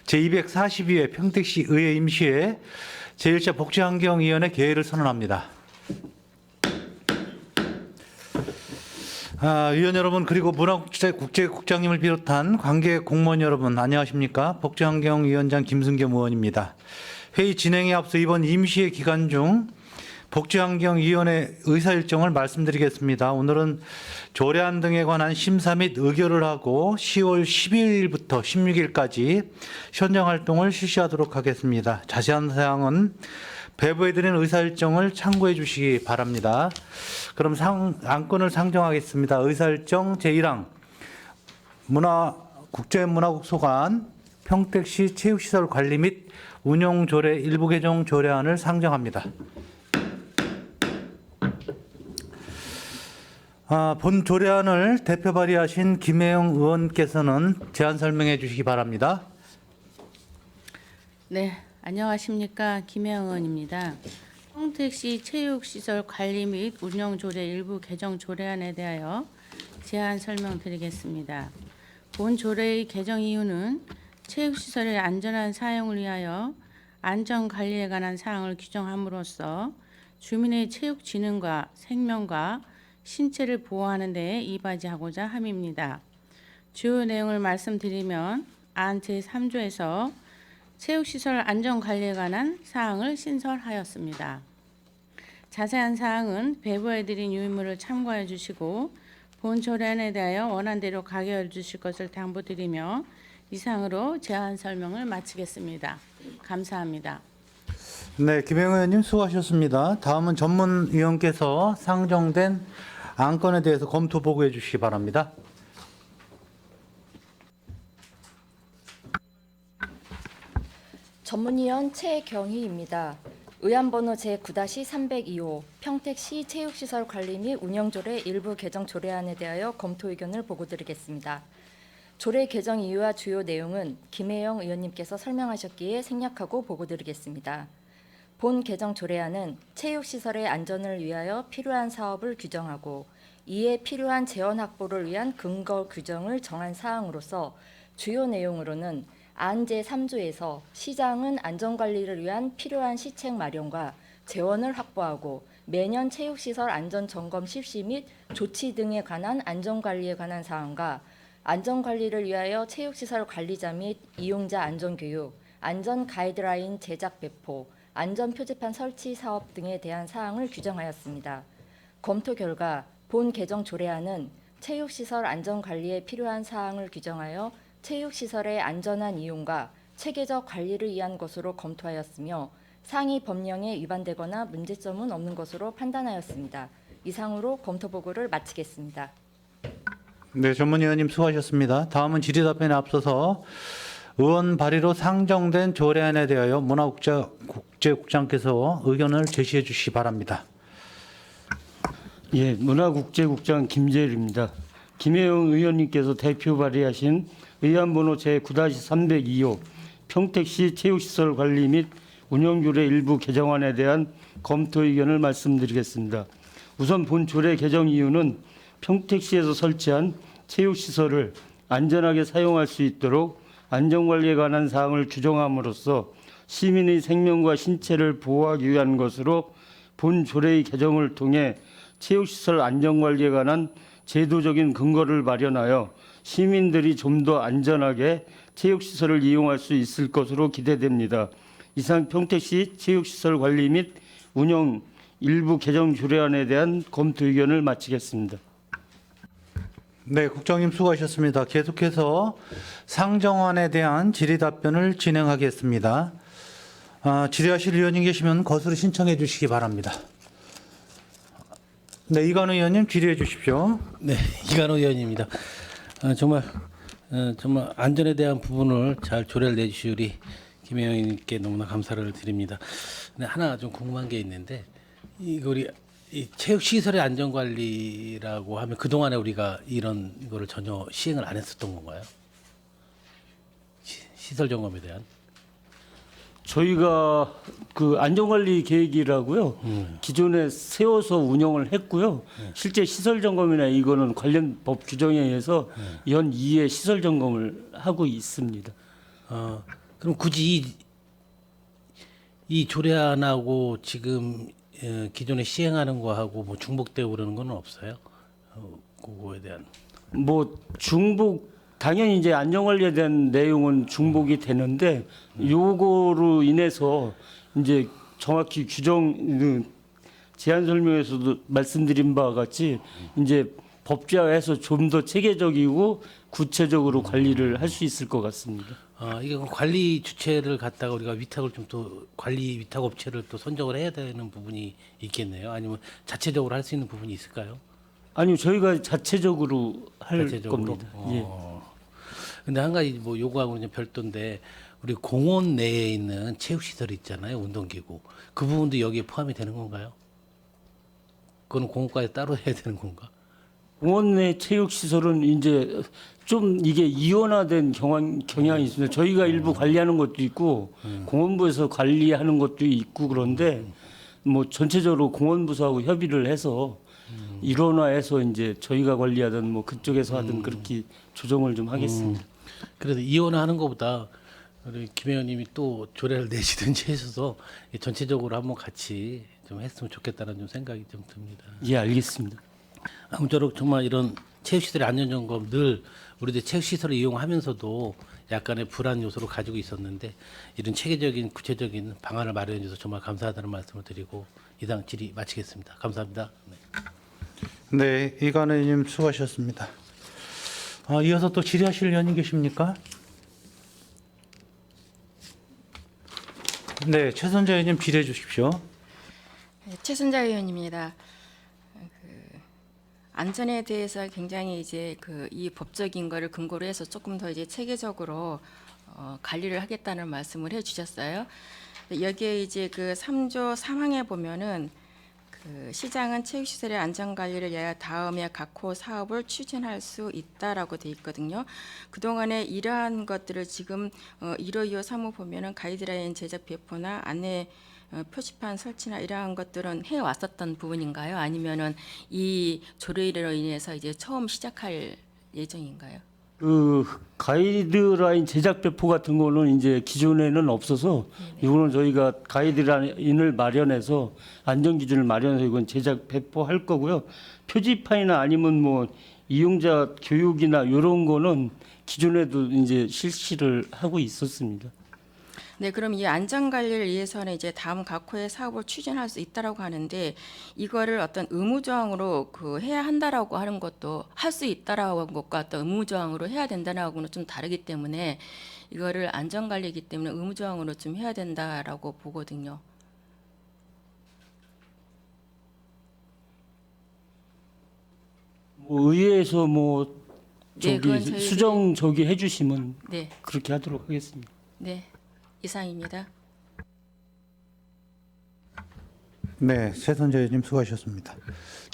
제242회 평택시 의회 임시회 제1차 복지환경위원회 개회를 선언합니다. 위원 여러분 그리고 문화국제국장님을 비롯한 관계 공무원 여러분 안녕하십니까? 복지환경위원장 김승겸 의원입니다. 회의 진행에 앞서 이번 임시회 기간 중 복지환경위원회 의사일정을 말씀드리겠습니다. 오늘은 조례안 등에 관한 심사 및 의결을 하고 10월 12일부터 16일까지 현장활동을 실시하도록 하겠습니다. 자세한 사항은 배부해드린 의사일정을 참고해 주시기 바랍니다. 그럼 안건을 상정하겠습니다. 의사일정 제1항 국제문화국 소관 평택시 체육시설 관리 및 운영조례 일부 개정 조례안을 상정합니다. 본 조례안을 대표 발의하신 김혜영 의원께서는 제안 설명해 주시기 바랍니다. 네, 안녕하십니까. 김혜영 의원입니다. 평택시 체육시설 관리 및 운영조례 일부 개정 조례안에 대하여 제안 설명드리겠습니다. 본 조례의 개정 이유는 체육시설의 안전한 사용을 위하여 안전관리에 관한 사항을 규정함으로써 주민의 체육진흥과 생명과 신체를 보호하는 데 이바지하고자 함입니다. 주요 내용을 말씀드리면 안 제3조에서 체육시설 안전관리에 관한 사항을 신설하였습니다. 자세한 사항은 배부해드린 유인물을 참고해 주시고 본 조례안에 대하여 원안대로 가결해 주실 것을 당부드리며 이상으로 제안 설명을 마치겠습니다. 감사합니다. 네, 김혜영 의원님 수고하셨습니다. 다음은 전문위원께서 상정된 안건에 대해서 검토 보고해 주시기 바랍니다. 전문위원 최경희입니다. 의안번호 제9-302호 평택시 체육시설 관리 및 운영조례 일부 개정 조례안에 대하여 검토 의견을 보고드리겠습니다. 조례 개정 이유와 주요 내용은 김혜영 의원님께서 설명하셨기에 생략하고 보고드리겠습니다. 본 개정 조례안은 체육시설의 안전을 위하여 필요한 사업을 규정하고 이에 필요한 재원 확보를 위한 근거 규정을 정한 사항으로서 주요 내용으로는 안 제3조에서 시장은 안전관리를 위한 필요한 시책 마련과 재원을 확보하고 매년 체육시설 안전점검 실시 및 조치 등에 관한 안전관리에 관한 사항과 안전관리를 위하여 체육시설 관리자 및 이용자 안전교육, 안전 가이드라인 제작 배포, 안전 표지판 설치 사업 등에 대한 사항을 규정하였습니다. 검토 결과 본 개정 조례안은 체육시설 안전관리에 필요한 사항을 규정하여 체육시설의 안전한 이용과 체계적 관리를 위한 것으로 검토하였으며 상위 법령에 위반되거나 문제점은 없는 것으로 판단하였습니다. 이상으로 검토 보고를 마치겠습니다. 네, 전문위원님 수고하셨습니다. 다음은 질의답변에 앞서서 의원 발의로 상정된 조례안에 대하여 문화국제국장께서 의견을 제시해 주시기 바랍니다. 예, 문화국제국장 김재일입니다. 김혜영 의원님께서 대표 발의하신 의안번호 제9-302호 평택시 체육시설 관리 및 운영조례 일부 개정안에 대한 검토 의견을 말씀드리겠습니다. 우선 본 조례 개정 이유는 평택시에서 설치한 체육시설을 안전하게 사용할 수 있도록 안전관리에 관한 사항을 규정함으로써 시민의 생명과 신체를 보호하기 위한 것으로 본 조례의 개정을 통해 체육시설 안전관리에 관한 제도적인 근거를 마련하여 시민들이 좀 더 안전하게 체육시설을 이용할 수 있을 것으로 기대됩니다. 이상 평택시 체육시설 관리 및 운영 일부 개정 조례안에 대한 검토 의견을 마치겠습니다. 네, 국장님 수고하셨습니다. 계속해서 상정안에 대한 질의답변을 진행하겠습니다. 질의하실 의원님 계시면 거수로 신청해 주시기 바랍니다. 네, 이관우 의원님 질의해 주십시오. 네, 이관우 의원입니다. 정말 안전에 대한 부분을 잘 조례를 내주시리 김혜영 의원님께 너무나 감사를 드립니다. 근데 하나 좀 궁금한 게 있는데 이거 우리 이 체육시설의 안전관리라고 하면 그동안에 우리가 이런 거를 전혀 시행을 안 했었던 건가요? 시설 점검에 대한? 저희가 그 안전관리 계획이라고요. 기존에 세워서 운영을 했고요. 실제 시설 점검이나 이거는 관련 법 규정에 의해서 연 2회 시설 점검을 하고 있습니다. 그럼 굳이 이 조례안하고 지금 기존에 시행하는 거하고 뭐 중복되고 그러는 건 없어요? 그거에 대한. 뭐 중복 당연히 이제 안전관리에 대한 내용은 중복이 되는데 요거로 인해서 이제 정확히 규정 제안 설명에서도 말씀드린 바와 같이 이제 법제화해서 좀 더 체계적이고 구체적으로 관리를 할 수 있을 것 같습니다. 이게 그럼 관리 주체를 갖다가 우리가 위탁을 좀 또 관리 위탁 업체를 또 선정을 해야 되는 부분이 있겠네요. 아니면 자체적으로 할 수 있는 부분이 있을까요? 아니요, 저희가 자체적으로 할 자체적으로? 겁니다. 예. 근데 한 가지 뭐 요구하고는 좀 별도인데 우리 공원 내에 있는 체육 시설이 있잖아요. 운동기구. 그 부분도 여기에 포함이 되는 건가요? 그거는 공원과에 따로 해야 되는 건가? 공원 내 체육 시설은 이제 좀 이게 이원화된 경향이 있습니다. 저희가 일부 관리하는 것도 있고 공원부에서 관리하는 것도 있고 그런데 뭐 전체적으로 공원부서하고 협의를 해서 일원화해서 이제 저희가 관리하던 뭐 그쪽에서 하든 그렇게 조정을 좀 하겠습니다. 그래서 이혼하는 것보다 우리 김 의원님이 또 조례를 내시든지 해서 전체적으로 한번 같이 좀 했으면 좋겠다는 좀 생각이 좀 듭니다. 예, 알겠습니다. 아무쪼록 정말 이런 체육시설의 안전점검 늘 우리들 체육시설을 이용하면서도 약간의 불안 요소를 가지고 있었는데 이런 체계적인 구체적인 방안을 마련해 주셔서 정말 감사하다는 말씀을 드리고 이상 질의 마치겠습니다. 감사합니다. 네. 네, 이관우 의원님 수고하셨습니다. 이어서 또 질의하실 의원님 계십니까? 네, 최선자 의원님 질의해 주십시오. 네, 최순자 의원입니다. 안전에 대해서 굉장히 이제 이 법적인 거를 근거로 해서 조금 더 이제 체계적으로 관리를 하겠다는 말씀을 해주셨어요. 여기에 이제 3조 3항에 보면은 시장은 체육시설의 안전관리를 위하여 다음에 각호 사업을 추진할 수 있다라고 돼 있거든요. 그동안에 이러한 것들을 지금 1호, 2호, 3호 보면은 가이드라인 제작 배포나 안내 표지판 설치나 이러한 것들은 해 왔었던 부분인가요? 아니면은 이 조례로 인해서 이제 처음 시작할 예정인가요? 그 가이드라인 제작 배포 같은 거는 이제 기존에는 없어서 이거는 저희가 가이드라인을 마련해서 안전 기준을 마련해서 이건 제작 배포할 거고요. 표지판이나 아니면 뭐 이용자 교육이나 이런 거는 기존에도 이제 실시를 하고 있었습니다. 네, 그럼 이 안전 관리를 위해서는 이제 다음 각호의 사업을 추진할 수 있다라고 하는데 이거를 어떤 의무 조항으로 해야 한다라고 하는 것도 할 수 있다라고 하는 것과 어떤 의무 조항으로 해야 된다라고는 좀 다르기 때문에 이거를 안전 관리이기 때문에 의무 조항으로 좀 해야 된다라고 보거든요. 뭐 의회에서 뭐 네, 그건 저기 저희들이- 수정 저기 해주시면 네, 그렇게 하도록 하겠습니다. 네, 이상입니다. 네, 최선자 의원님 수고하셨습니다.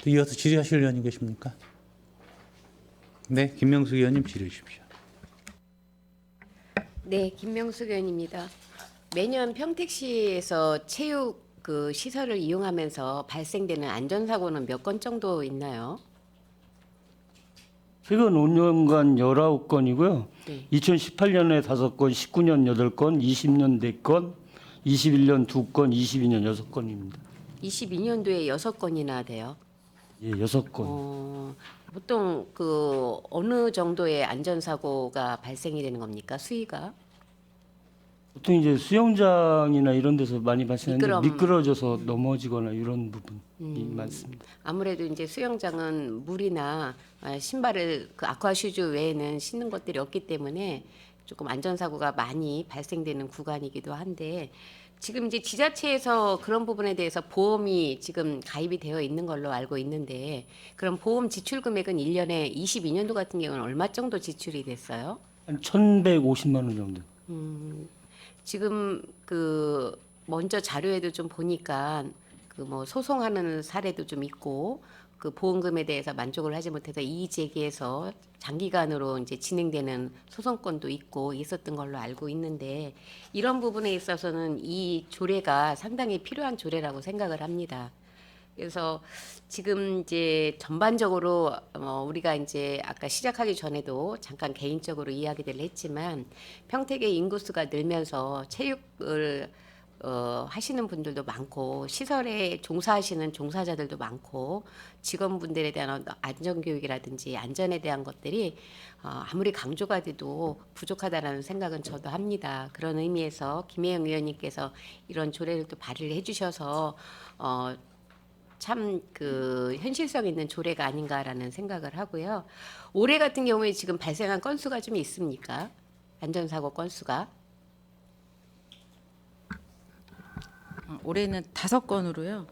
또 이어서 질의하실 의원님 계십니까? 네, 김명수 의원님 질의해 주십시오. 네, 김명숙 의원입니다. 매년 평택시에서 체육 시설을 이용하면서 발생되는 안전사고는 몇 건 정도 있나요? 최근 5년간 19건이고요. 네. 2018년에 5건, 19년 8건, 20년 4건, 21년 2건, 22년 6건입니다. 22년도에 6건이나 돼요. 예, 6건. 보통 어느 정도의 안전사고가 발생이 되는 겁니까? 수위가? 보통 이제 수영장이나 이런 데서 많이 발생하는데 미끄럼. 미끄러져서 넘어지거나 이런 부분이 많습니다. 아무래도 이제 수영장은 물이나 신발을 아쿠아슈즈 외에는 신는 것들이 없기 때문에 조금 안전사고가 많이 발생되는 구간이기도 한데 지금 이제 지자체에서 그런 부분에 대해서 보험이 지금 가입이 되어 있는 걸로 알고 있는데 그럼 보험 지출 금액은 1년에 22년도 같은 경우는 얼마 정도 지출이 됐어요? 한 1,150만 원 정도. 지금 먼저 자료에도 좀 보니까 뭐 소송하는 사례도 좀 있고 보험금에 대해서 만족을 하지 못해서 이의 제기해서 장기간으로 이제 진행되는 소송건도 있고 있었던 걸로 알고 있는데 이런 부분에 있어서는 이 조례가 상당히 필요한 조례라고 생각을 합니다. 그래서 지금 이제 전반적으로 우리가 이제 아까 시작하기 전에도 잠깐 개인적으로 이야기를 했지만 평택의 인구수가 늘면서 체육을 하시는 분들도 많고 시설에 종사하시는 종사자들도 많고 직원분들에 대한 안전교육이라든지 안전에 대한 것들이 아무리 강조가 돼도 부족하다라는 생각은 저도 합니다. 그런 의미에서 김혜영 의원님께서 이런 조례를 또 발의를 해주셔서 참 그 현실성 있는 조례가 아닌가라는 생각을 하고요. 올해 같은 경우에 지금 발생한 건수가 좀 있습니까? 안전사고 건수가? 올해는 5건으로요.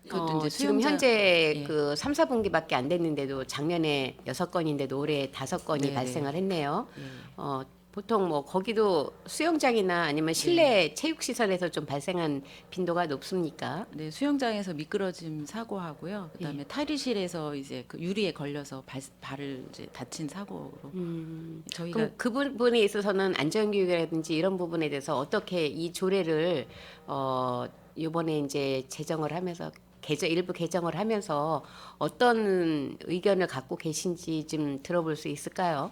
그것도 이제 지금 수용자- 현재 예. 그 3, 4분기밖에 안 됐는데도 작년에 6건인데도 올해 5건이 네네. 발생을 했네요. 예. 보통 뭐 거기도 수영장이나 아니면 실내 체육시설에서 좀 발생한 빈도가 높습니까? 네, 수영장에서 미끄러짐 사고하고요. 그다음에 탈의실에서 이제 그 유리에 걸려서 발을 이제 다친 사고로 저희가 그럼 그 부분에 있어서는 안전교육이라든지 이런 부분에 대해서 어떻게 이 조례를 이번에 이제 제정을 하면서 일부 개정을 하면서 어떤 의견을 갖고 계신지 좀 들어볼 수 있을까요?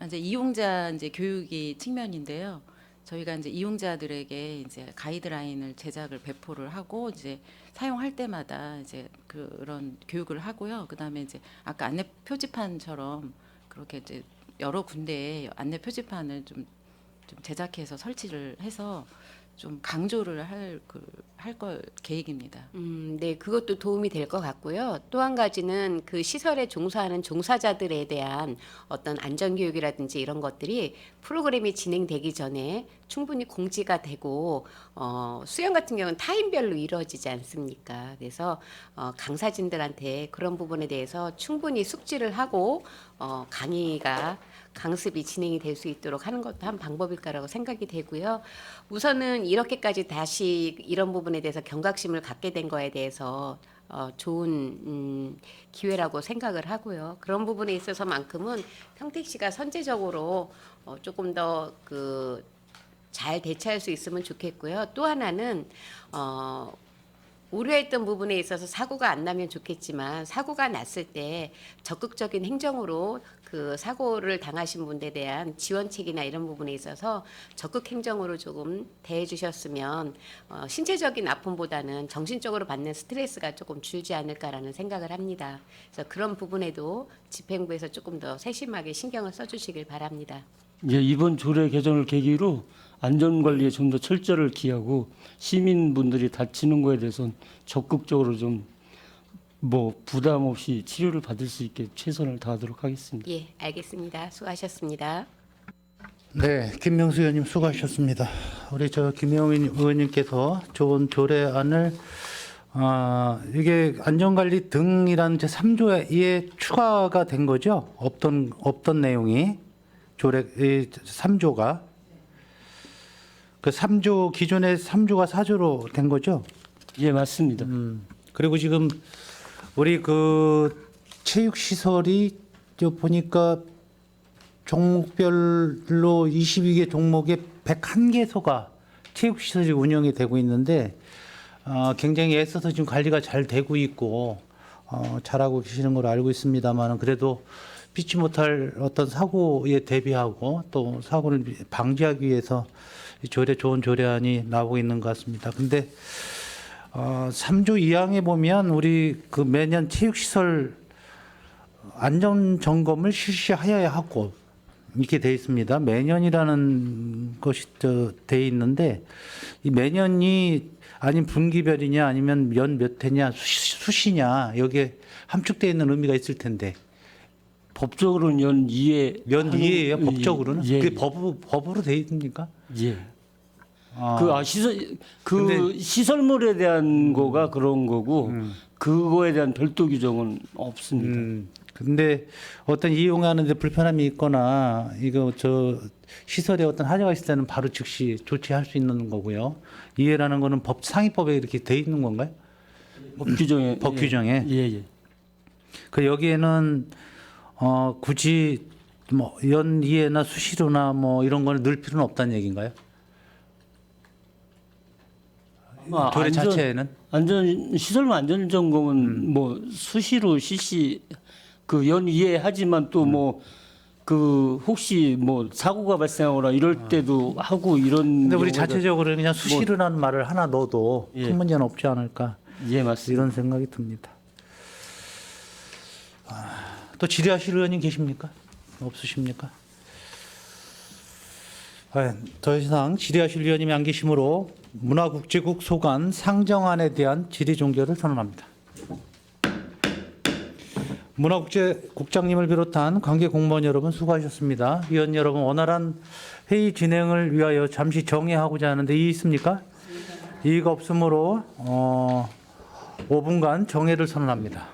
이제 이용자 이제 교육이 측면인데요. 저희가 이제 이용자들에게 이제 가이드라인을 제작을 배포를 하고 이제 사용할 때마다 이제 그런 교육을 하고요. 그다음에 이제 아까 안내 표지판처럼 그렇게 이제 여러 군데에 안내 표지판을 좀 제작해서 설치를 해서 좀 강조를 할 걸 계획입니다. 네, 그것도 도움이 될 것 같고요. 또 한 가지는 그 시설에 종사하는 종사자들에 대한 어떤 안전교육이라든지 이런 것들이 프로그램이 진행되기 전에 충분히 공지가 되고 수영 같은 경우는 타임별로 이루어지지 않습니까? 그래서 강사진들한테 그런 부분에 대해서 충분히 숙지를 하고 강습이 진행이 될 수 있도록 하는 것도 한 방법일까라고 생각이 되고요. 우선은 이렇게까지 다시 이런 부분에 대해서 경각심을 갖게 된 거에 대해서 좋은 기회라고 생각을 하고요. 그런 부분에 있어서만큼은 평택시가 선제적으로 조금 더 잘 대처할 수 있으면 좋겠고요. 또 하나는 우려했던 부분에 있어서 사고가 안 나면 좋겠지만 사고가 났을 때 적극적인 행정으로 그 사고를 당하신 분들에 대한 지원책이나 이런 부분에 있어서 적극 행정으로 조금 대해 주셨으면 신체적인 아픔보다는 정신적으로 받는 스트레스가 조금 줄지 않을까라는 생각을 합니다. 그래서 그런 부분에도 집행부에서 조금 더 세심하게 신경을 써주시길 바랍니다. 이제 이번 조례 개정을 계기로 안전관리에 좀 더 철저를 기하고 시민분들이 다치는 거에 대해서는 적극적으로 좀 부담 없이 치료를 받을 수 있게 최선을 다하도록 하겠습니다. 예, 알겠습니다. 수고하셨습니다. 네, 김명수 의원님 수고하셨습니다. 우리 김혜영 의원님께서 좋은 조례안을 이게 안전관리 등이라는 제 3조에 추가가 된 거죠? 없던 내용이 조례 3조가 그 3조 기존의 3조가 4조로 된 거죠? 예, 맞습니다. 그리고 지금 우리 그 체육 시설이 저 보니까 종목별로 22개 종목에 101개소가 체육 시설이 운영이 되고 있는데 굉장히 애써서 지금 관리가 잘 되고 있고 잘하고 계시는 걸로 알고 있습니다만 그래도 피치 못할 어떤 사고에 대비하고 또 사고를 방지하기 위해서 이 좋은 조례안이 나오고 있는 것 같습니다. 근데 3조 2항에 보면 우리 그 매년 체육시설 안전 점검을 실시하여야 하고 이렇게 돼 있습니다. 매년이라는 것이 돼 있는데 이 매년이 아닌 분기별이냐 아니면 연 몇 회냐 수시냐 여기에 함축되어 있는 의미가 있을 텐데. 법적으로는 연 2회. 연 2회예요? 법적으로는? 예, 그게 법으로 돼 있습니까? 예. 아, 시설물에 대한 거가 그런 거고 그거에 대한 별도 규정은 없습니다. 근데 어떤 이용하는데 불편함이 있거나 이거 시설에 어떤 하자가 있을 때는 바로 즉시 조치할 수 있는 거고요. 이해라는 거는 상위법에 이렇게 돼 있는 건가요? 법 규정에. 법 규정에. 예. 그 여기에는 굳이 연 2회나 수시로나 이런 걸 넣을 필요는 없다는 얘기인가요? 조례 자체에는 시설물 안전 점검은 뭐 수시로 실시 그 연이해하지만 또 뭐 그 혹시 뭐 사고가 발생하거나 이럴 때도 하고 이런. 근데 우리 경우가- 자체적으로 그냥 수시로라는 말을 하나 넣어도 예. 큰 문제는 없지 않을까 예, 맞습니다. 이런 생각이 듭니다. 또 질의하실 의원님 계십니까? 없으십니까? 더 이상 질의하실 의원님이 안 계시므로 문화국제국 소관 상정안에 대한 질의 종결을 선언합니다. 문화국제국장님을 비롯한 관계 공무원 여러분 수고하셨습니다. 위원 여러분, 원활한 회의 진행을 위하여 잠시 정회하고자 하는데 이의 있습니까? 이의가 없으므로 5분간 정회를 선언합니다.